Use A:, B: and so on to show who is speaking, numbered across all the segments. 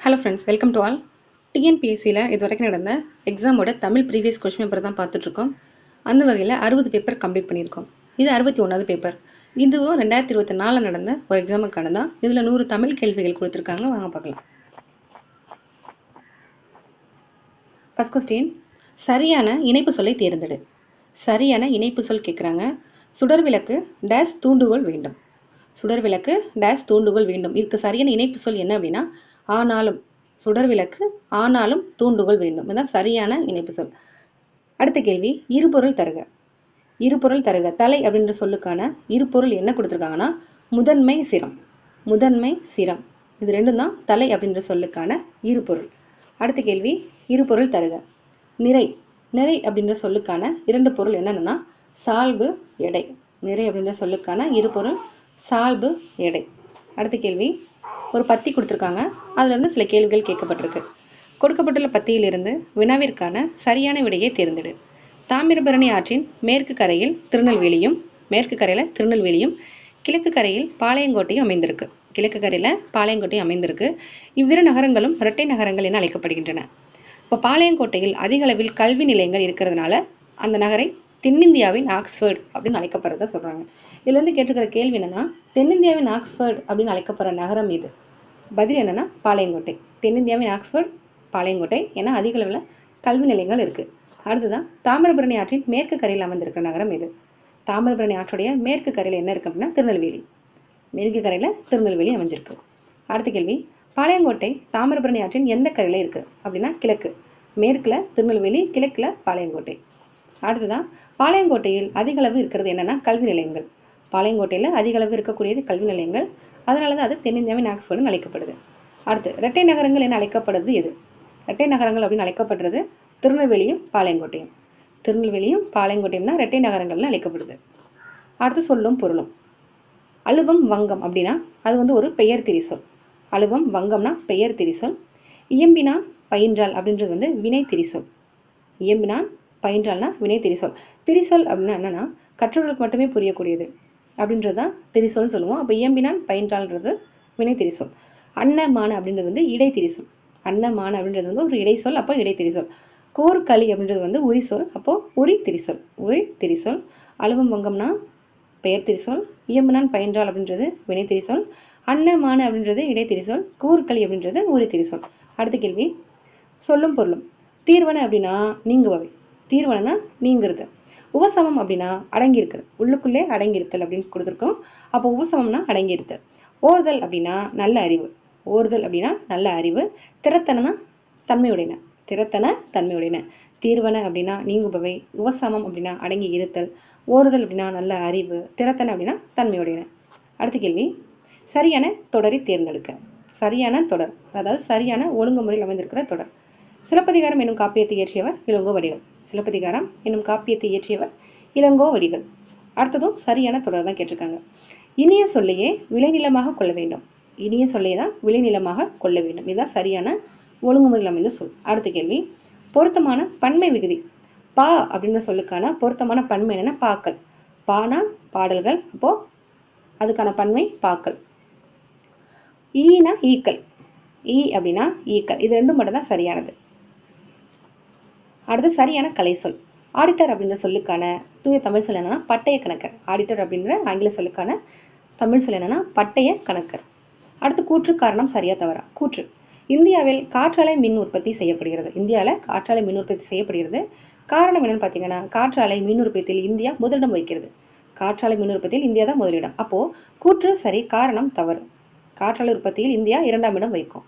A: Hello friends, welcome to all. டிஎன்பிஎஸ்சியில் இது வரைக்கும் நடந்த எக்ஸாமோட தமிழ் ப்ரீவியஸ் கொஸ்டின் பேப்பர் தான் பார்த்துட்ருக்கோம். அந்த வகையில் 60 பேப்பர் கம்ப்ளீட் பண்ணியிருக்கோம். இது 61வது பேப்பர். இதுவும் 2024 நடந்த ஒரு எக்ஸாமுக்கான தான். இதில் 100 தமிழ் கேள்விகள் கொடுத்துருக்காங்க. வாங்க பார்க்கலாம். ஃபர்ஸ்ட் கொஸ்டின், சரியான இணைப்பு சொல்லை தேர்ந்தெடு. சரியான இணைப்பு சொல் கேட்குறாங்க. சுடர் விளக்கு டேஸ் தூண்டுகோல் வேண்டும். சுடர் விளக்கு டேஸ் தூண்டுகோல் வேண்டும். இதுக்கு சரியான இணைப்பு சொல் என்ன அப்படின்னா ஆனாலும். சுடர் விளக்கு ஆனாலும் தூண்டுகோல் வேண்டும். இதுதான் சரியான இணைப்பு சொல். அடுத்த கேள்வி, இருபொருள் தருக. இருபொருள் தருக. தலை அப்படின்ற சொல்லுக்கான இருபொருள் என்ன கொடுத்துருக்காங்கன்னா முதன்மை சிரம். முதன்மை சிரம் இது ரெண்டும் தான் தலை அப்படின்ற சொல்லுக்கான இருபொருள். அடுத்த கேள்வி, இருபொருள் தருக. நிறை. நிறை அப்படின்ற சொல்லுக்கான இரண்டு பொருள் என்னென்னா சால்பு எடை. நிறை அப்படின்ற சொல்லுக்கான இருபொருள் சால்பு எடை. அடுத்த கேள்வி, ஒரு பத்தி கொடுத்துருக்காங்க. அதிலிருந்து சில கேள்விகள் கேட்கப்பட்டிருக்கு. கொடுக்கப்பட்டுள்ள பத்தியிலிருந்து வினாவிற்கான சரியான விடையை தேர்ந்தெடு. தாமிரபரணி ஆற்றின் மேற்கு கரையில் திருநெல்வேலியும் கிழக்கு கரையில் பாளையங்கோட்டையும் அமைந்திருக்கு. கிழக்கு கரையில் பாளையங்கோட்டையும் அமைந்திருக்கு. இவ்விரு நகரங்களும் இரட்டை நகரங்கள் என அழைக்கப்படுகின்றன. இப்போ பாளையங்கோட்டையில் அதிக அளவில் கல்வி நிலையங்கள் இருக்கிறதுனால அந்த நகரை தென்னிந்தியாவின் ஆக்ஸ்போர்ட் அப்படின்னு அழைக்கப்படுறத சொல்கிறாங்க. இதுலேருந்து கேட்டிருக்கிற கேள்வி என்னன்னா தென்னிந்தியாவின் ஆக்ஸ்போர்ட் அப்படின்னு அழைக்கப்படுற நகரம் இது. பதில் என்னன்னா பாளையங்கோட்டை. தென்னிந்தியாவின் ஆக்ஸ்போர்ட் பாளையங்கோட்டை. ஏன்னா அதிக அளவில் கல்வி நிலையங்கள் இருக்குது. அடுத்துதான் தாமிரபரணி ஆற்றின் மேற்கு கரையில் அமைந்திருக்கிற நகரம் இது. தாமிரபரணி ஆற்றுடைய மேற்கு கரையில் என்ன இருக்குது அப்படின்னா திருநெல்வேலி. மேற்கு கரையில் திருநெல்வேலி அமைஞ்சிருக்கு. அடுத்த கேள்வி, பாளையங்கோட்டை தாமிரபரணி ஆற்றின் எந்த கரையில் இருக்குது அப்படின்னா கிழக்கு. மேற்கில் திருநெல்வேலி, கிழக்கில் பாளையங்கோட்டை. அடுத்துதான் பாளையங்கோட்டையில் அதிக அளவு இருக்கிறது என்னன்னா கல்வி நிலையங்கள். பாளையங்கோட்டையில் அதிக அளவு இருக்கக்கூடியது கல்வி நிலையங்கள். அதனால தான் அது தென்னிந்தியாவின் ஆக்ஸ்போர்டுன்னு அழைக்கப்படுது. அடுத்து இரட்டை நகரங்கள் என அழைக்கப்படுறது எது? இரட்டை நகரங்கள் அப்படின்னு அழைக்கப்படுறது திருநெல்வேலியும் பாளையங்கோட்டையும். திருநெல்வேலியும் பாளையங்கோட்டையும் தான் இரட்டை நகரங்கள்னு அழைக்கப்படுது. அடுத்து சொல்லும் பொருளும். அழுவம் வங்கம் அப்படின்னா அது ஒரு பெயர் திரிசொல். அழுவம் வங்கம்னா பெயர் திரிசொல். இயம்பினான் பயின்றால் அப்படின்றது வினை திரிசொல். இயம்பினான் பயின்றால்னா வினை திரிசொல். திரிசொல் அப்படின்னா என்னன்னா கற்றவர்களுக்கு மட்டுமே புரியக்கூடியது அப்படின்றது தான் திரிசொல்னு சொல்லுவோம். அப்போ இயம்பினான் பயின்றால்ன்றது வினை திரிசொல். அன்னமான அப்படின்றது இடை திரிசொல். அன்னமான அப்படின்றது ஒரு இடைச்சொல், அப்போ இடை திரிசொல். கோர்களி அப்படின்றது உரிசொல், அப்போ உரி திரிசொல். உரி திரிசொல். அழுவம் வங்கம்னா பெயர் திரிசொல். இயம்பினான் பயின்றால் அப்படின்றது வினை திரிசொல். அன்னமான அப்படின்றது இடை திரிசொல். கூர்களி அப்படின்றது உரி திரிசொல். அடுத்த கேள்வி, சொல்லும் பொருளும். தீர்வன அப்படின்னா நீங்குபவை. தீர்வனனா நீங்கிறது. உபசமம் அப்படின்னா அடங்கியிருக்குது, உள்ளுக்குள்ளே அடங்கியிருத்தல் அப்படின்னு கொடுத்துருக்கோம். அப்போ உபசமம்னா அடங்கியிருத்தல். ஓர்தல் அப்படின்னா நல்ல அறிவு. ஓர்தல் அப்படின்னா நல்ல அறிவு. திறத்தனா தன்மையுடையன. திறத்தன தன்மையுடையன. தீர்வன அப்படின்னா நீங்குபவை. உபசமம் அப்படின்னா அடங்கி இருத்தல். ஓர்தல் அப்படின்னா நல்ல அறிவு. திறத்தன அப்படின்னா தன்மையுடையன. அடுத்த கேள்வி, சரியான தொடரை தேர்ந்தெடுக்க. சரியான தொடர் அதாவது சரியான ஒழுங்குமுறையில் அமைந்திருக்கிற தொடர். சிலப்பதிகாரம் என்னும் காப்பியத்தை இயற்றியவர் இளங்கோவடிகள். சிலப்பதிகாரம் என்னும் காப்பியத்தை இயற்றியவர் இளங்கோவடிகள். அடுத்ததும் சரியான தொடர் தான் கேட்டிருக்காங்க. இனிய சொல்லையே விளைநிலமாக கொள்ள வேண்டும். இனிய சொல்லையே தான் விளைநிலமாக கொள்ள வேண்டும். இதுதான் சரியான ஒழுங்குமுறையில் அமைந்த சொல். அடுத்த கேள்வி, பொருத்தமான பன்மை விகுதி. பா அப்படின்ற சொல்லுக்கான பொருத்தமான பன்மை என்னன்னா பாக்கள். பானா பாடல்கள், அப்போ அதுக்கான பன்மை பாக்கள். ஈனா ஈக்கள். ஈ அப்படின்னா ஈக்கள். இது ரெண்டும் மட்டும் தான் சரியானது. அடுத்து சரியான கலை சொல். ஆடிட்டர் அப்படின்ற சொல்லுக்கான தூய தமிழ் சொல் என்னன்னா பட்டய கணக்கர். ஆடிட்டர் அப்படின்ற ஆங்கில சொல்லுக்கான தமிழ் சொல் என்னன்னா பட்டய கணக்கர். அடுத்து கூற்று காரணம் சரியா தவறா. கூற்று, இந்தியாவில் காற்றாலை மின் உற்பத்தி செய்யப்படுகிறது. இந்தியாவில் காற்றாலை மின் உற்பத்தி செய்யப்படுகிறது. காரணம் என்னன்னு பார்த்தீங்கன்னா காற்றாலை மின் உற்பத்தியில் இந்தியா முதலிடம் வைக்கிறது. காற்றாலை மின் உற்பத்தியில் இந்தியா தான் முதலிடம். அப்போ கூற்று சரி, காரணம் தவறு. காற்றாலை உற்பத்தியில் இந்தியா 2ஆம் இடம் வைக்கும்.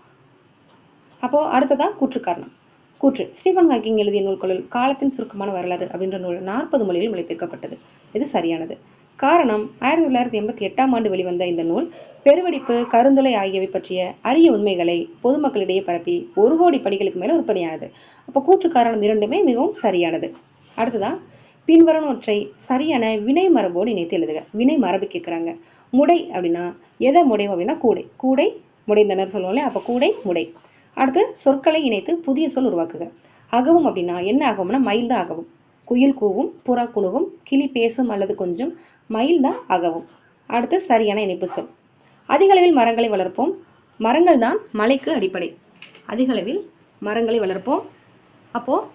A: அப்போ அடுத்ததான் கூற்று காரணம். கூற்று, ஸ்டீஃபன் ஹாக்கிங் எழுதிய நூல்களுள் காலத்தின் சுருக்கமான வரலாறு அப்படின்ற நூல் 40 மொழியில் மொழிபெயர்க்கப்பட்டது. இது சரியானது. காரணம், 1988ஆம் ஆண்டு வெளிவந்த இந்த நூல் பெருவெடிப்பு, கருந்துளை ஆகியவை பற்றிய அரிய உண்மைகளை பொதுமக்களிடையே பரப்பி 1 கோடி படிகளுக்கு மேலே விற்பனையானது. அப்போ கூற்று காரணம் இரண்டுமே மிகவும் சரியானது. அடுத்ததான் பின்வரும் ஒற்றை சரியான வினை மரபோடு இணைத்து எழுதுக. வினை மரபு கேட்குறாங்க. முடை அப்படின்னா எதை முடையும் அப்படின்னா கூடை. கூடை முடைந்தனர் சொல்லுவோம்ல, அப்போ கூடை முடை. அடுத்து சொற்களை இணைத்து புதிய சொல் உருவாக்குக. அகவும் அப்படின்னா என்ன ஆகும்னா மயில் தான் அகவும். குயில் கூவும், புறா குணுகும், கிளி பேசும் அல்லது கொஞ்சம், மயில் தான் அகவும். அடுத்து சரியான இணைப்பு சொல். அதிக அளவில் மரங்களை வளர்ப்போம். மரங்கள் தான் மலைக்கு அடிப்படை. அதிக அளவில் மரங்களை வளர்ப்போம். அப்போது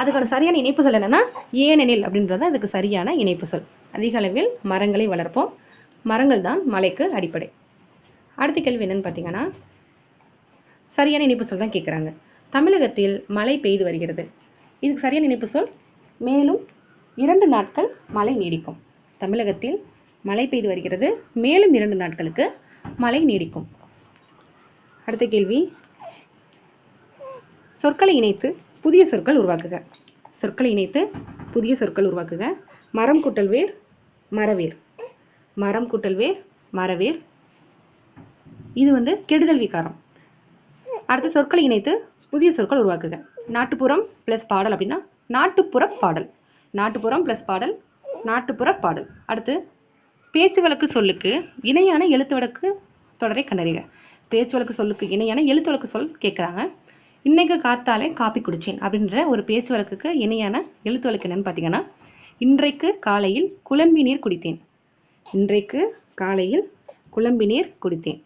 A: அதுக்கான சரியான இணைப்பு சொல் என்னென்னா ஏனெனில் அப்படின்றது அதுக்கு சரியான இணைப்பு சொல். அதிக அளவில் மரங்களை வளர்ப்போம். மரங்கள் தான் மலைக்கு அடிப்படை. அடுத்த கேள்வி என்னன்னு பார்த்தீங்கன்னா சரியான இணைப்பு சொல் தான் கேட்குறாங்க. தமிழகத்தில் மழை பெய்து வருகிறது. இதுக்கு சரியான இணைப்பு சொல் மேலும் 2 நாட்கள் மழை நீடிக்கும். தமிழகத்தில் மழை பெய்து வருகிறது, மேலும் 2 நாட்களுக்கு மழை நீடிக்கும். அடுத்த கேள்வி சொற்களை இணைத்து புதிய சொற்கள் உருவாக்குக. சொற்களை இணைத்து புதிய சொற்கள் உருவாக்குக. மரம் கூட்டல் வேர் மரவேர். மரம் கூட்டல் வேர் மரவேர். இது கெடுதல் விகாரம். அடுத்து சொற்களை இணைத்து புதிய சொற்கள் உருவாக்குக. நாட்டுப்புறம் ப்ளஸ் பாடல் அப்படின்னா நாட்டுப்புற பாடல். நாட்டுப்புறம் ப்ளஸ் பாடல் நாட்டுப்புற பாடல். அடுத்து பேச்சு வழக்கு சொல்லுக்கு இணையான எழுத்து வழக்கு தொடரை கண்டறிக. பேச்சு வழக்கு சொல்லுக்கு இணையான எழுத்து வழக்கு சொல் கேட்குறாங்க. இன்னைக்கு காத்தாலே காப்பி குடிச்சேன் அப்படின்ற ஒரு பேச்சு வழக்குக்கு இணையான எழுத்து வழக்கு என்னன்னு பார்த்தீங்கன்னா இன்றைக்கு காலையில் குழம்பி நீர் குடித்தேன். இன்றைக்கு காலையில் குழம்பி நீர் குடித்தேன்.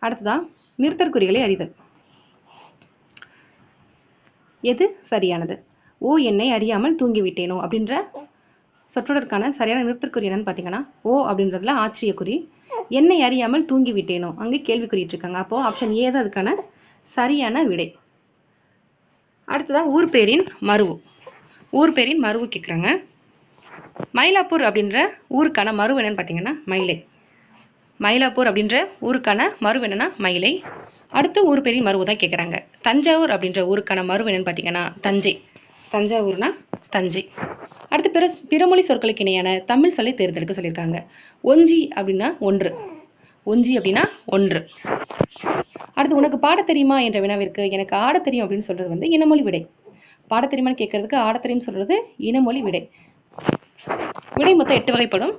A: அடுத்ததான் நிறுத்தற்குறிகளை அறிதல். எது சரியானது? ஓ என்னை அறியாமல் தூங்கிவிட்டேனோ அப்படின்ற சொற்றொடருக்கான சரியான நிறுத்தற்குறி என்னன்னு பார்த்தீங்கன்னா ஓ அப்படின்றதுல ஆச்சரியக்குறி, என்னை அறியாமல் தூங்கிவிட்டேனோ அங்கே கேள்விக்குறிட்டு இருக்காங்க. அப்போது ஆப்ஷன் ஏ தான் அதுக்கான சரியான விடை. அடுத்ததான் ஊர் பேரின் மருவு. ஊர் பேரின் மருவு கேட்குறாங்க. மயிலாப்பூர் அப்படின்ற ஊருக்கான மருவு என்னன்னு பார்த்தீங்கன்னா மயிலை. மயிலாப்பூர் அப்படின்ற ஊருக்கான மருவு என்னன்னா மயிலை. அடுத்து ஊர் பேரின் மருவு தான் கேட்குறாங்க. தஞ்சாவூர் அப்படின்ற ஊருக்கான மருவு என்னன்னு பார்த்தீங்கன்னா தஞ்சை. தஞ்சாவூர்னா தஞ்சை. அடுத்து பிறமொழி சொற்களுக்கு இணையான தமிழ் சொல்லை தேர்ந்தெடுக்க சொல்லியிருக்காங்க. ஒஞ்சி அப்படின்னா ஒன்று. ஒஞ்சி அப்படின்னா ஒன்று. அடுத்து உனக்கு பாட தெரியுமா என்ற வினாவிற்கு எனக்கு ஆட தெரியும் அப்படின்னு சொல்றது இனமொழி விடை. பாட தெரியுமான்னு கேட்கறதுக்கு ஆட தெரியும் சொல்றது இனமொழி விடை. விடை மொத்தம் 8 வகைப்படும்.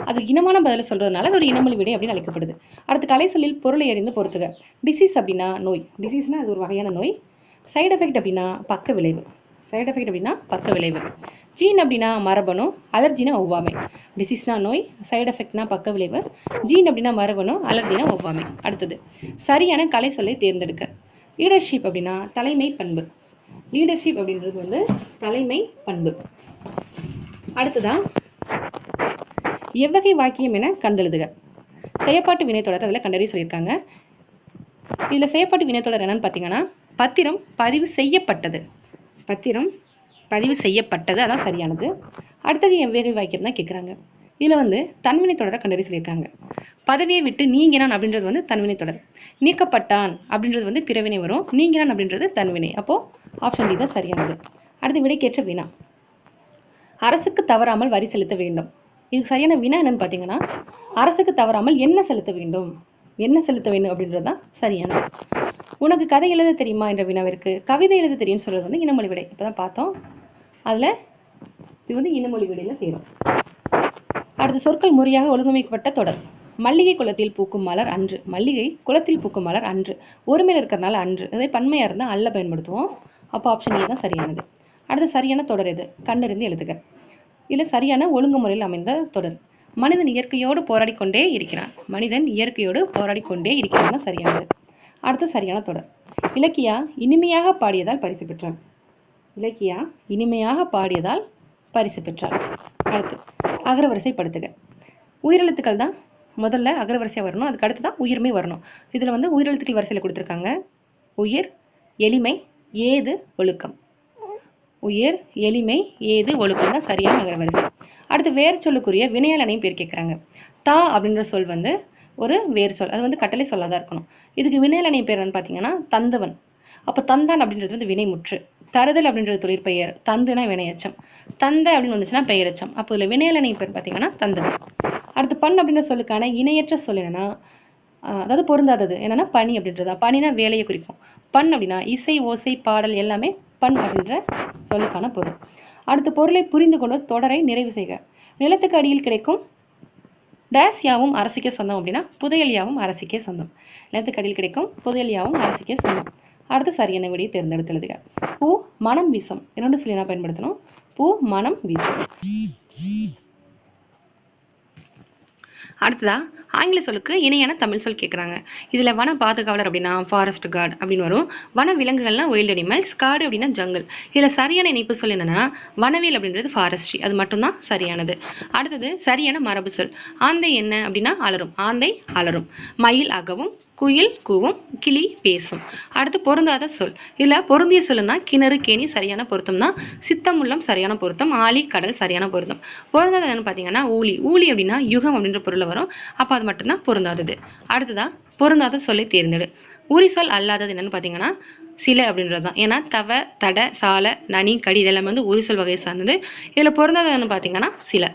A: அது இனமான பதில சொல்றதுனால அது ஒரு இனமொழி விடை அப்படின்னு அழைக்கப்படுது. அடுத்து கலை சொல்லில் பொருளை அறிந்து பொறுத்துக. டிசீஸ் அப்படின்னா நோய். டிசீஸ்னா அது ஒரு வகையான நோய். சைடு எஃபெக்ட் அப்படின்னா பக்க விளைவு. சைடு எஃபெக்ட் அப்படின்னா பக்க விளைவு. ஜீன் அப்படின்னா மரபணு, அலர்ஜினா ஒவ்வாமை. டிசீஸ்னா நோய், சைடு எஃபெக்ட்னா பக்க விளைவு, ஜீன் அப்படின்னா மரபணு, அலர்ஜினா ஒவ்வாமை. அடுத்தது சரியான கலை சொல்லை தேர்ந்தெடுக்க. லீடர்ஷிப் அப்படின்னா தலைமை பண்பு. லீடர்ஷிப் அப்படின்றது தலைமை பண்பு. அடுத்ததான் எவ்வகை வாக்கியம் என கண்டெழுதுக. செயற்பாட்டு வினைத்தொடர் அதில் கண்டறிய சொல்லியிருக்காங்க. இதில் செயற்பாட்டு வினைத்தொடர் என்னன்னு பார்த்தீங்கன்னா பத்திரம் பதிவு செய்யப்பட்டது. பத்திரம் பதிவு செய்யப்பட்டது அதான் சரியானது. அடுத்தது எவ்வகை வாக்கியம் தான் கேட்குறாங்க. இதில் தன்வினை தொடரை கண்டறி சொல்லியிருக்காங்க. பதவியை விட்டு நீங்கினான் அப்படின்றது தன்வினை தொடர். நீக்கப்பட்டான் அப்படின்றது பிறவினை வரும். நீங்கினான் அப்படின்றது தன்வினை. அப்போது ஆப்ஷன் டி தான் சரியானது. அடுத்து விடைக்கேற்ற வினா. அரசுக்கு தவறாமல் வரி செலுத்த வேண்டும். இதுக்கு சரியான வினா என்னன்னு பார்த்தீங்கன்னா அரசுக்கு தவறாமல் என்ன செலுத்த வேண்டும், என்ன செலுத்த வேண்டும் அப்படின்றது தான் சரியானது. உனக்கு கதை எழுத தெரியுமா என்ற வினாவிற்கு கவிதை எழுத தெரியும்னு சொல்றது இனமொழி விடை. இப்போ தான் பார்த்தோம். அதில் இது இனமொழி விடையில் சேரும். அடுத்த சொற்கள் முறையாக ஒழுங்கமைக்கப்பட்ட தொடர். மல்லிகை குளத்தில் பூக்கும் மலர் அன்று. மல்லிகை குளத்தில் பூக்கும் மலர் அன்று. ஒருமையில் இருக்கிறனால அன்று. அதே பன்மையாக இருந்தால் அல்ல பயன்படுத்துவோம். அப்போ ஆப்ஷன் ஏ தான் சரியானது. அடுத்து சரியான தொடர் எது? கண்டறிந்து எழுதுக. இதில் சரியான ஒழுங்குமுறையில் அமைந்த தொடர். மனிதன் இயற்கையோடு போராடி கொண்டே இருக்கிறான். மனிதன் இயற்கையோடு போராடி கொண்டே இருக்கிறான் தான் சரியானது. அடுத்து சரியான தொடர். இலக்கியா இனிமையாக பாடியதால் பரிசு பெற்றார். இலக்கியா இனிமையாக பாடியதால் பரிசு பெற்றார். அடுத்து அகரவரிசைப்படுத்துக. உயிரெழுத்துக்கள் தான் முதல்ல அகரவரிசையாக வரணும். அதுக்கு அடுத்து தான் உயிர்மை வரணும். இதில் உயிரெழுத்துக்கள் வரிசையில் கொடுத்துருக்காங்க. உயிர், எளிமை, ஏது, ஒழுக்கம். உயிர், எளிமை, ஏது, ஒழுக்கம் தான் சரியான அகரவரிசை. அடுத்து வேறு சொல்லுக்குரிய வினையாளனையும் பேர் கேட்குறாங்க. தா அப்படின்ற சொல் ஒரு வேறு சொல். அது கட்டளை சொல்லாக தான் இருக்கணும். இதுக்கு வினையாளனை பேர் என்னன்னு பார்த்தீங்கன்னா தந்தவன். அப்போ தந்தான் அப்படின்றது வினைமுற்று. தருதல் அப்படின்றது தொழிற்பெயர். தந்துனா வினையச்சம். தந்த அப்படின்னு வந்துச்சுன்னா பெயரச்சம். அப்போ இதில் வினையாளனை பேர் பார்த்தீங்கன்னா தந்தவன். அடுத்து பண் அப்படின்ற சொல்லுக்கான இணையற்ற சொல் என்னன்னா அதாவது பொருந்தாதது என்னன்னா பணி அப்படின்றதா. பணினா வேலையை குறிக்கும். பண் அப்படின்னா இசை, ஓசை, பாடல் எல்லாமே பண் அப்படின்ற சொல்லுக்கான பொருள். அடுத்த பொருளை புரிந்து கொண்டு தொடரை நிறைவு செய்க. நிலத்துக்கு அடியில் கிடைக்கும் டேஸ் யாவும் அரசுக்கே சொந்தம் அப்படின்னா புதையல் யாவும் அரசுக்கே சொந்தம். நிலத்துக்கு அடியில் கிடைக்கும் புதையல் யாவும் அரசுக்கே சொந்தம். அடுத்து சரியான விடையை தேர்ந்தெடுத்து எழுதுக. பூ மனம் வீசும். 2 சொல்லி நான் பயன்படுத்தணும். பூ மனம் வீசும். அடுத்ததா ஆங்கில சொல்லுக்கு இணையான தமிழ் சொல் கேட்குறாங்க. இதில் வன பாதுகாவலர் அப்படின்னா ஃபாரஸ்ட் கார்டு அப்படின்னு வரும். வன விலங்குகள்னா வைல்ட் அனிமல்ஸ், காடு அப்படின்னா ஜங்கல். இதில் சரியான இணைப்பு சொல் என்னன்னா வனவியல் அப்படின்றது ஃபாரஸ்ட்ரி, அது மட்டும்தான் சரியானது. அடுத்தது சரியான மரபு சொல். ஆந்தை என்ன அப்படின்னா அலரும், ஆந்தை அலரும். மயில் அகவும், குயில் கூவும், கிளி பேசும். அடுத்து பொருந்தாத சொல். இதுல பொருந்திய சொல்லுன்னா கிணறு, கேணி சரியான பொருத்தம் தான். சித்தமுள்ளம் சரியான பொருத்தம். ஆழி, கடல் சரியான பொருத்தம். பொருந்தாத என்னன்னு பாத்தீங்கன்னா ஊழி. ஊழி அப்படின்னா யுகம் அப்படின்ற பொருள் வரும். அப்ப அது மட்டும்தான் பொருந்தாதது. அடுத்ததா பொருந்தாத சொல்லை தேர்ந்தெடு. உரி சொல் அல்லாதது என்னன்னு பாத்தீங்கன்னா சில அப்படின்றது தான். ஏன்னா தவ, தட, சால, நனி, கடி இதெல்லாம் வந்து உரி சொல் வகையை சார்ந்தது. இதுல பொருந்தாததுன்னு பாத்தீங்கன்னா சில.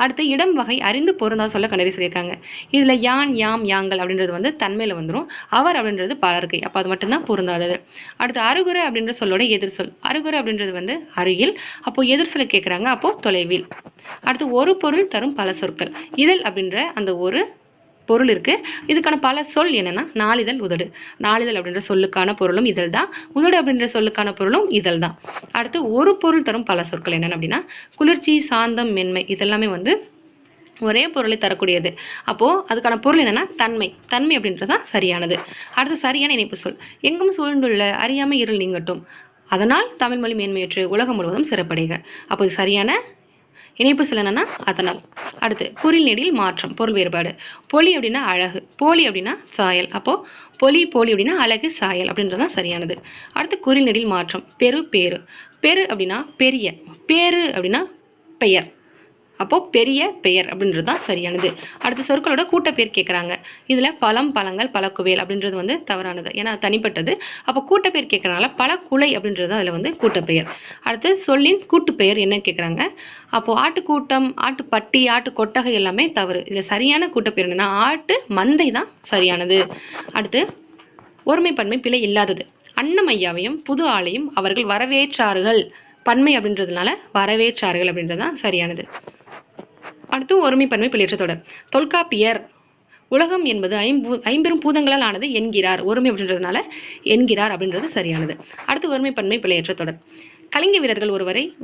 A: அடுத்து இடம் வகை அறிந்து பொருந்தா சொல்ல கண்டறி சொல்லியிருக்காங்க. இதுல யான், யாம், யாங்கள் அப்படின்றது வந்து தன்மையில வந்துடும். அவர் அப்படின்றது பலர்கை, அப்ப அது மட்டும்தான் பொருந்தாதது. அடுத்து அருகுறை அப்படின்ற சொல்லோட எதிர் சொல். அருகுறை அப்படின்றது வந்து அருகில், அப்போ எதிர் சொல்ல கேட்கிறாங்க, அப்போ தொலைவில். அடுத்து ஒரு பொருள் தரும் பல சொற்கள். இதழ் அப்படின்ற அந்த ஒரு பொருள் இருக்கு. இதுக்கான பல சொல் என்னன்னா நாளிதழ், உதடு. நாளிதழ் அப்படின்ற சொல்லுக்கான பொருளும் இதழ் தான். உதடு அப்படின்ற சொல்லுக்கான பொருளும் இதழ் தான். அடுத்து ஒரு பொருள் தரும் பல சொற்கள் என்னன்னு அப்படின்னா குளிர்ச்சி, சாந்தம், மென்மை இதெல்லாமே வந்து ஒரே பொருளை தரக்கூடியது. அப்போ அதுக்கான பொருள் என்னன்னா தன்மை. தன்மை அப்படின்றதான் சரியானது. அடுத்து சரியான இணைப்பு சொல். எங்கும் சூழ்ந்துள்ள அறியாமை இருள் நீங்கட்டும், அதனால் தமிழ் மொழி மேன்மையற்று உலகம் முழுவதும் சிறப்படைக. அப்போ இது சரியான இணைப்பு சொல் என்னன்னா அதனால். அடுத்து குறில் நெடில் மாற்றம் பொருள் வேறுபாடு. பொலி அப்படின்னா அழகு, போலி அப்படின்னா சாயல். அப்போ பொலி, போலி அப்படின்னா அழகு, சாயல் அப்படின்றதான் சரியானது. அடுத்து குறில் நெடில் மாற்றம். பெரு, பேரு. பெரு அப்படின்னா பெரிய, பேரு அப்படின்னா பெயர். அப்போ பெரிய, பெயர் அப்படின்றது தான் சரியானது. அடுத்த சொற்களோட கூட்டப்பேர் கேட்குறாங்க. இதுல பழம், பழங்கள், பழக்குவேல் அப்படின்றது வந்து தவறானது, ஏன்னா தனிப்பட்டது. அப்போ கூட்டப்பேர் கேட்கறனால பழக்குலை அப்படின்றது அதுல வந்து கூட்டப்பெயர். அடுத்து சொல்லின் கூட்டுப்பெயர் என்ன கேட்குறாங்க. அப்போ ஆட்டுக்கூட்டம், ஆட்டுப்பட்டி, ஆட்டு கொட்டகை எல்லாமே தவறு. இதுல சரியான கூட்டப்பெயர் என்னன்னா ஆட்டு மந்தை தான் சரியானது. அடுத்து ஒருமைப்பன்மை பிழை இல்லாதது. அன்னமையாவையும் புது ஆளையும் அவர்கள் வரவேற்றார்கள். பன்மை அப்படின்றதுனால வரவேற்றார்கள் அப்படின்றது தான் சரியானது. அடுத்து ஒருமைப்பன்மை பிழையற்ற தொடர். தொல்காப்பியர் உலகம் என்பது ஐம்பெரும் பூதங்களால் ஆனது என்கிறார். ஒருமை அப்படின்றதுனால என்கிறார் அப்படின்றது சரியானது. அடுத்து ஒருமைப்பன்மை பிழையற்ற தொடர். கலிங்க வீரர்கள்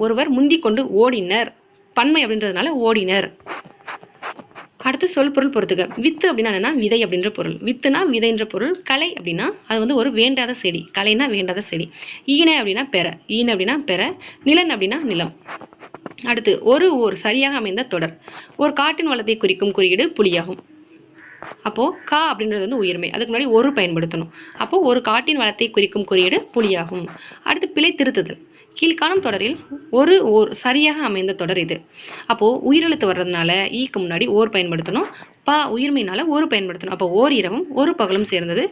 A: ஒருவர் முந்திக் கொண்டு ஓடினர். பன்மை அப்படின்றதுனால ஓடினர். அடுத்து சொல் பொருள் பொறுத்துக. வித்து அப்படின்னா என்னன்னா விதை அப்படின்ற பொருள். வித்துனா விதைன்ற பொருள். கலை அப்படின்னா அது வந்து ஒரு வேண்டாத செடி. கலைனா வேண்டாத செடி. ஈனை அப்படின்னா பெற. ஈனை அப்படின்னா பெற. நிலன் அப்படின்னா நிலம். அடுத்து ஒரு ஓர் சரியாக அமைந்த தொடர். ஒரு காட்டின் வளத்தை குறிக்கும் குறியீடு புலியாகும். அப்போ கா அப்படின்றது வந்து உயிர்மை, அதுக்கு முன்னாடி ஒரு பயன்படுத்தணும். அப்போ ஒரு காட்டின் வளத்தை குறிக்கும் குறியீடு புலியாகும். அடுத்து பிழை திருத்துதல். கீழ்காணும் தொடரில் ஒரு ஓர் சரியாக அமைந்த தொடர் இது. அப்போ உயிரெழுத்து வர்றதுனால ஈக்கு முன்னாடி ஓர் பயன்படுத்தணும். பா உயிர்மையினால ஒரு பயன்படுத்தணும். அப்போ ஓர் இரவும் ஒரு பகலும் சேர்ந்தது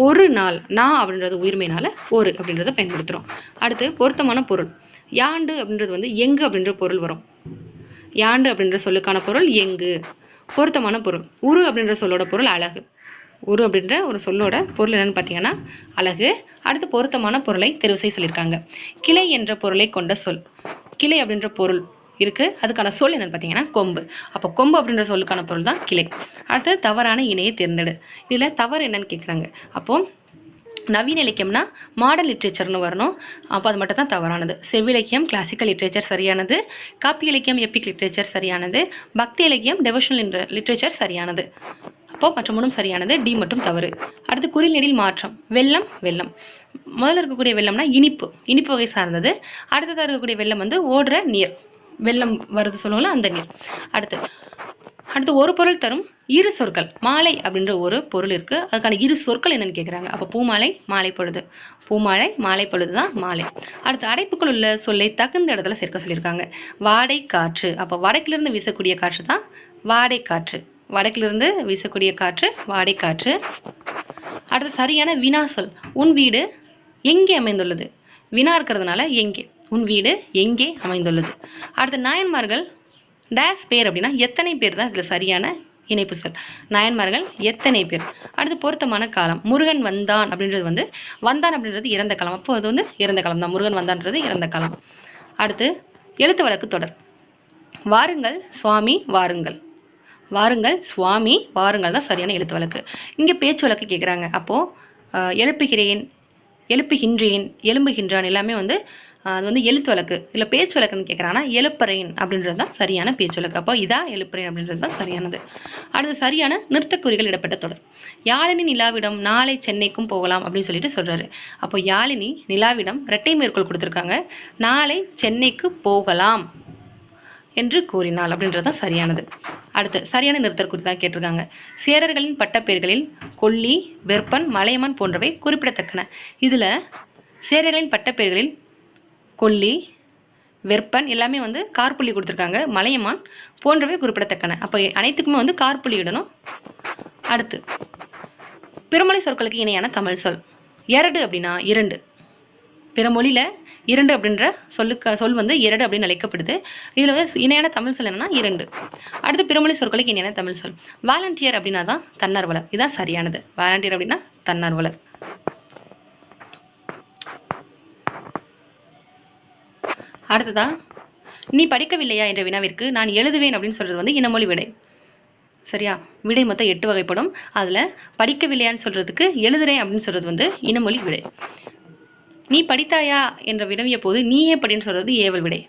A: ஒரு நாள். நா அப்படின்றது உயிர்மையினால ஒரு அப்படின்றத பயன்படுத்துறோம். அடுத்து பொருத்தமான பொருள். யாண்டு அப்படின்றது வந்து எங்கு அப்படின்ற பொருள் வரும். யாண்டு அப்படின்ற சொல்லுக்கான பொருள் எங்கு. பொருத்தமான பொருள். உரு அப்படின்ற சொல்லோட பொருள் அழகு. உரு அப்படின்ற ஒரு சொல்லோட பொருள் என்னன்னு பார்த்தீங்கன்னா அழகு. அடுத்து பொருத்தமான பொருளை தெரிவு செய்ய சொல்லியிருக்காங்க. கிளை என்ற பொருளை கொண்ட சொல். கிளை அப்படின்ற பொருள் இருக்கு, அதுக்கான சொல் என்னன்னு பார்த்தீங்கன்னா கொம்பு. அப்போ கொம்பு அப்படின்ற சொல்லுக்கான பொருள் தான் கிளை. அடுத்து தவறான இணையை தேர்ந்தெடு. இதுல தவறு என்னன்னு கேட்குறாங்க. அப்போ நவீன இலக்கியம்னா மாடர்ன் லிட்ரேச்சர்னு வரணும். அப்போ அது மட்டும் தான் தவறானது. செவ்விலக்கியம் கிளாசிக்கல் லிட்ரேச்சர் சரியானது. காப்பி இலக்கியம் எப்பிக் லிட்ரேச்சர் சரியானது. பக்தி இலக்கியம் டெவோஷனல் லிட்ரேச்சர் சரியானது. அப்போ மற்ற மூணும் சரியானது. டி மட்டும் தவறு. அடுத்து குறில் நெடில் மாற்றம். வெள்ளம், வெள்ளம். முதல்ல இருக்கக்கூடிய வெள்ளம்னா இனிப்பு, இனிப்பு வகை சார்ந்தது. அடுத்ததாக இருக்கக்கூடிய வெள்ளம் வந்து ஓடுற நீர், வெள்ளம் வருது சொல்லுவோம்ல அந்த நீர். அடுத்து ஒரு பொருள் தரும் இரு சொற்கள். மாலை அப்படின்ற ஒரு பொருள் இருக்கு, அதுக்கான இரு சொற்கள் என்னன்னு கேட்குறாங்க. அப்போ பூமாலை, மாலை பொழுது. பூமாலை, மாலை பொழுது தான் மாலை. அடுத்து அடைப்புக்குள் உள்ள சொல்லை தகுந்த இடத்துல சேர்க்க சொல்லியிருக்காங்க. வாடை காற்று. அப்போ வடக்கிலிருந்து வீசக்கூடிய காற்று தான் வாடை காற்று. வடக்கிலிருந்து வீசக்கூடிய காற்று வாடை காற்று. அடுத்து சரியான வினா சொல். உன் வீடு எங்கே அமைந்துள்ளது. வினா இருக்கிறதுனால எங்கே. உன் வீடு எங்கே அமைந்துள்ளது. அடுத்து நாயன்மார்கள் டேஸ் பேர் அப்படின்னா எத்தனை பேர் தான் இதுல சரியான இணைப்பு சொல். நாயன்மார்கள் எத்தனை பேர். அடுத்து பொருத்தமான காலம். முருகன் வந்தான் அப்படின்றது வந்து வந்தான் அப்படின்றது இறந்த காலம். அப்போ அது வந்து இறந்த காலம் தான். முருகன் வந்தான்றது இறந்த காலம். அடுத்து எழுத்து வழக்கு தொடர். வாருங்கள் சுவாமி வாருங்கள். வாருங்கள் சுவாமி வாருங்கள் தான் சரியான எழுத்து வழக்கு. இங்க பேச்சு வழக்கு கேட்குறாங்க. அப்போ எழுப்புகிறேன், எழுப்புகின்றேன், எழும்புகின்றான் எல்லாமே வந்து அது வந்து எழுத்து வழக்கு. இதில் பேச்சு வழக்குன்னு கேட்குறாங்கன்னா எழுப்பறையின் அப்படின்றது தான் சரியான பேச்சு வழக்கு. அப்போ இதா எழுப்பறையின் அப்படின்றது தான் சரியானது. அடுத்து சரியான நிறுத்தக்குறிகள் இடப்பட்ட தொடர். யாழினி நிலாவிடம் நாளை சென்னைக்கும் போகலாம் அப்படின்னு சொல்லிட்டு சொல்றாரு. அப்போ யாழினி நிலாவிடம் இரட்டை மேற்கோள் கொடுத்துருக்காங்க. நாளை சென்னைக்கு போகலாம் என்று கூறினாள் அப்படின்றது தான் சரியானது. அடுத்து சரியான நிறுத்தற்குறி தான் கேட்டிருக்காங்க. சேரர்களின் பட்டப்பெயர்களில் கொல்லி, வெப்பன், மலையமான் போன்றவை குறிப்பிடத்தக்கன. இதுல சேரர்களின் பட்டப்பெயர்களில் கொல்லி, வெப்பன் எல்லாமே வந்து கார்புள்ளி கொடுத்துருக்காங்க. மலையமான் போன்றவை குறிப்பிடத்தக்கன. அப்போ அனைத்துக்குமே வந்து கார்புள்ளி இடணும். அடுத்து பிறமொழி சொற்களுக்கு இணையான தமிழ் சொல். எரடு அப்படின்னா இரண்டு. பிறமொழியில இரண்டு அப்படின்ற சொல் வந்து இரடு அப்படின்னு அழைக்கப்படுது. இதுல வந்து இணையான தமிழ் சொல் என்னன்னா இரண்டு. அடுத்து பிறமொழி சொற்களுக்கு இணையான தமிழ் சொல். வாலண்டியர் அப்படின்னா தான் தன்னார்வலர். இதுதான் சரியானது. வாலண்டியர் அப்படின்னா தன்னார்வலர். அடுத்ததா நீ படிக்கவில்லையா என்ற வினாவிற்கு நான் எழுதுவேன் அப்படின்னு சொல்றது வந்து இனமொழி விடை. சரியா? விடை மொத்தம் 8 வகைப்படும். அதுல படிக்கவில்லையான்னு சொல்றதுக்கு எழுதுறேன் அப்படின்னு சொல்றது வந்து இனமொழி விடை. நீ படித்தாயா என்ற வினவிய போது நீயே படின்னு சொல்றது ஏவல் விடை.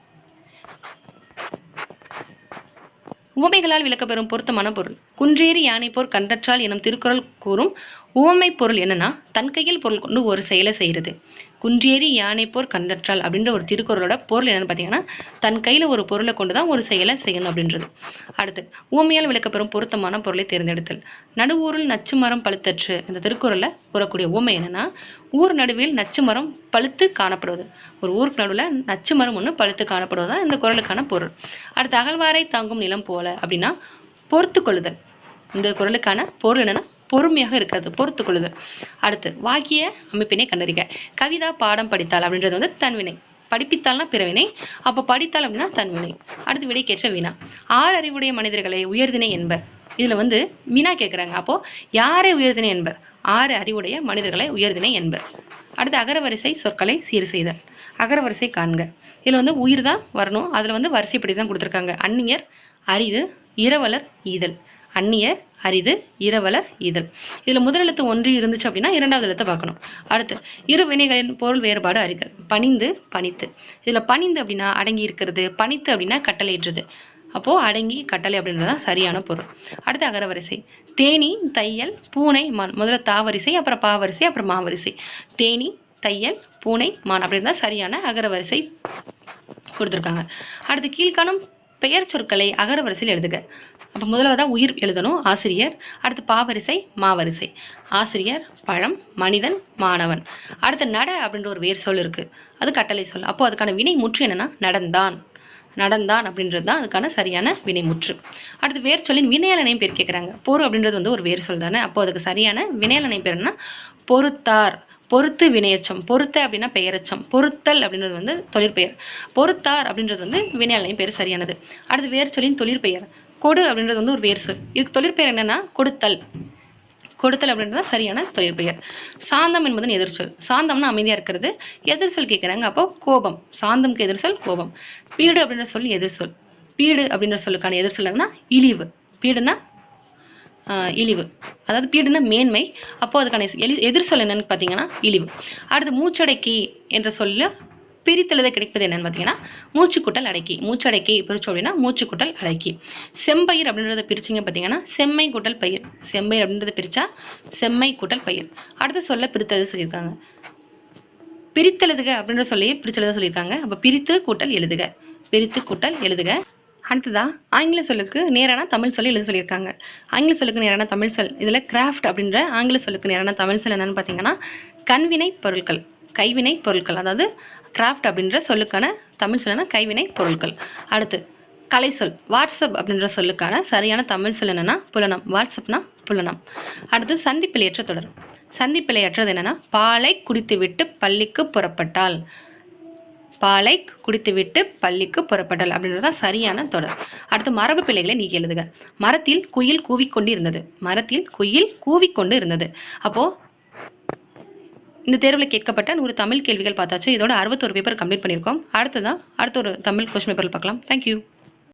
A: உவமைகளால் விளக்கப்பெறும் பொருத்தமான பொருள். குன்றேறி யானை போர் கண்டற்றால் எனும் திருக்குறள் கூறும் உவமை பொருள் என்னன்னா தன் கையில் பொருள் கொண்டு ஒரு செயலை செய்யறது. குன்றேறி யானை போர் கண்டற்றால் அப்படின்ற ஒரு திருக்குறளோட பொருள் என்னன்னு பார்த்தீங்கன்னா தன் கையில ஒரு பொருளை கொண்டுதான் ஒரு செயலை செய்யணும் அப்படின்றது. அடுத்து உவமையால் விளக்கப்பெறும் பொருத்தமான பொருளை தேர்ந்தெடுத்தல். நடுவூரில் நச்சு மரம் பழுத்தற்று இந்த திருக்குறள்ல கூறக்கூடிய உவமை என்னன்னா ஊர் நடுவில் நச்சு மரம் பழுத்து காணப்படுவது. ஒரு ஊருக்கு நடுவில் நச்சு மரம் ஒன்று பழுத்து காணப்படுவதுதான் இந்த குறளுக்கான பொருள். அடுத்து அகழ்வாரை தாங்கும் நிலம் போல அப்படின்னா பொறுத்து கொள்ளுதல். இந்த குறளுக்கான பொருள் என்னன்னா பொறுமையாக இருக்கிறது, பொறுத்து கொள்ளுதல். அடுத்து வாக்கிய அமைப்பினை கண்டறிக. கவிதா பாடம் படித்தாள் அப்படின்றது வந்து தன்வினை. படிப்பித்தால்னா பிறவினை. அப்போ படித்தாள் அப்படின்னா தன்வினை. அடுத்து விடைக்கேற்ற வினா. 6 அறிவுடைய மனிதர்களை உயர்தினை என்பர். இதுல வந்து வினா கேட்கிறாங்க. அப்போ யாரை உயர்தினை என்பர்? 6 அறிவுடைய மனிதர்களை உயர்தினை என்பர். அடுத்து அகரவரிசை சொற்களை சீர் செய்தல். அகரவரிசை காண்க. இதுல வந்து உயிர் தான் வரணும். அதுல வந்து வரிசைப்படி தான் கொடுத்துருக்காங்க. அந்நியர், அரிது, இரவலர், ஈதல். அந்நியர், அரிது, இரவலர், ஈதல். இதுல முதல் எழுத்து ஒன்று இருந்துச்சு அப்படின்னா இரண்டாவது எழுத்தை பார்க்கணும். அடுத்து இரு வினைகளின் பொருள் வேறுபாடு அறிதல். பணிந்து, பணித்து. இதுல பணிந்து அப்படின்னா அடங்கி இருக்கிறது, பணித்து அப்படின்னா கட்டளையிடுறது. அப்போ அடங்கி கட்டளை அப்படின்றதுதான் சரியான பொருள். அடுத்து அகரவரிசை. தேனி, தையல், பூனை, மான். முதல்ல தாவரிசை, அப்புறம் பாவரிசை, அப்புறம் மாவரிசை. தேனி, தையல், பூனை, மான் அப்படின்றத சரியான அகரவரிசை கொடுத்துருக்காங்க. அடுத்து கீழ்காணும் பெயர் சொற்களை அகரவரிசையில் எழுதுக. அப்போ முதலாவதா உயிர் எழுதணும், ஆசிரியர். அடுத்து பாவரிசை, மாவரிசை. ஆசிரியர், பழம், மனிதன், மாணவன். அடுத்து நட அப்படின்ற ஒரு வேர் சொல் இருக்கு, அது கட்டளை சொல். அப்போ அதுக்கான வினை முற்று என்னன்னா நடந்தான். நடந்தான் அப்படின்றது தான் அதுக்கான சரியான வினைமுற்று. அடுத்து வேர் சொல்லின் வினையாளனை பேர் கேட்குறாங்க. பொறு அப்படின்றது வந்து ஒரு வேர் சொல் தானே. அப்போ அதுக்கு சரியான வினையாளனை பேர் என்ன? பொறுத்தார். பொறுத்து வினையச்சம். பொறுத்த அப்படின்னா பெயரச்சம். பொறுத்தல் அப்படின்றது வந்து தொழிற்பெயர். பொறுத்தார் அப்படின்றது வந்து வினையாளனை பேர் சரியானது. அடுத்து வேர் சொல்லின் தொழிற்பெயர். கொடு அப்படின்றது வந்து ஒரு வேர் சொல். இதுக்கு தொழிற்பெயர் என்னன்னா கொடுத்தல். கொடுத்தல் அப்படின்றது சரியான தொழிற்பெயர். சாந்தம் என்பதன் எதிர்ச்சொல். சாந்தம்னா அமைதியா இருக்கிறது. எதிர்சொல் கேட்கிறாங்க. அப்போ கோபம். சாந்தம்க்கு எதிர்சொல் கோபம். பீடு அப்படின்ற சொல் எதிர்சொல். பீடு அப்படின்ற சொல்லுக்கான எதிர்சொல் என்னன்னா இழிவு. பீடுனா இழிவு. அதாவது பீடுனா மேன்மை. அப்போ அதுக்கான எதிர்சொல் என்னன்னு பார்த்தீங்கன்னா இழிவு. அடுத்து மூச்சடக்கி என்ற சொல்ல பிரித்தெழுத கிடைப்பது என்னன்னு பார்த்தீங்கன்னா மூச்சுக்குட்டல் அடக்கி. மூச்சடக்கி பிரிச்சோம் அப்படின்னா மூச்சுக்குட்டல் அடக்கி. செம்பயிர் அப்படின்றத பிரிச்சிங்க பார்த்தீங்கன்னா செம்மை கூட்டல் பயிர். செம்பயிர் அப்படின்றத பிரிச்சா செம்மை கூட்டல் பயிர். அடுத்த சொல்ல பிரித்தெழுத சொல்லியிருக்காங்க. பிரித்தெழுதுக அப்படின்ற சொல்லையே பிரிச்செழுத சொல்லியிருக்காங்க. அப்போ பிரித்து கூட்டல் எழுதுக. பிரித்து கூட்டல் எழுதுக. அடுத்ததா ஆங்கில சொல்லுக்கு நேரான தமிழ் சொல்லி எழுத சொல்லியிருக்காங்க. ஆங்கில சொல்லுக்கு நேரான தமிழ் சொல் இதுல கிராஃப்ட் அப்படின்ற ஆங்கில சொல்லுக்கு நேரான தமிழ் சொல் என்னன்னு பார்த்தீங்கன்னா கண்வினை பொருட்கள், கைவினை பொருட்கள். அதாவது கிராஃப்ட் அப்படின்ற சொல்லுக்கான தமிழ் சொல் என்ன? கைவினை பொருட்கள். அடுத்து கலை சொல் வாட்ஸ்அப் அப்படின்ற சொல்லுக்கான சரியான தமிழ் சொல் என்னன்னா புலனம். வாட்ஸ்அப்னா புலனம். அடுத்து சந்திப்பிழையற்ற தொடர். சந்திப்பிழையற்றது என்னன்னா பாலை குடித்துவிட்டு பள்ளிக்கு புறப்பட்டால். பாலை குடித்துவிட்டு பள்ளிக்கு புறப்படல் அப்படின்றதான் சரியான தொடர். அடுத்து மரபு பிழைகளை நீக்கி எழுதுக. மரத்தில் குயில் கூவிக்கொண்டு இருந்தது. மரத்தில் குயில் கூவிக்கொண்டு இருந்தது. அப்போ இந்த தேர்வில் கேட்கப்பட்ட 100 தமிழ் கேள்விகள் பார்த்தாச்சு. இதோட 61 பேப்பர் கம்ப்ளீட் பண்ணியிருக்கோம். அடுத்த ஒரு தமிழ் கொஸ்டின் பேப்பர் பார்க்கலாம். தேங்க்யூ.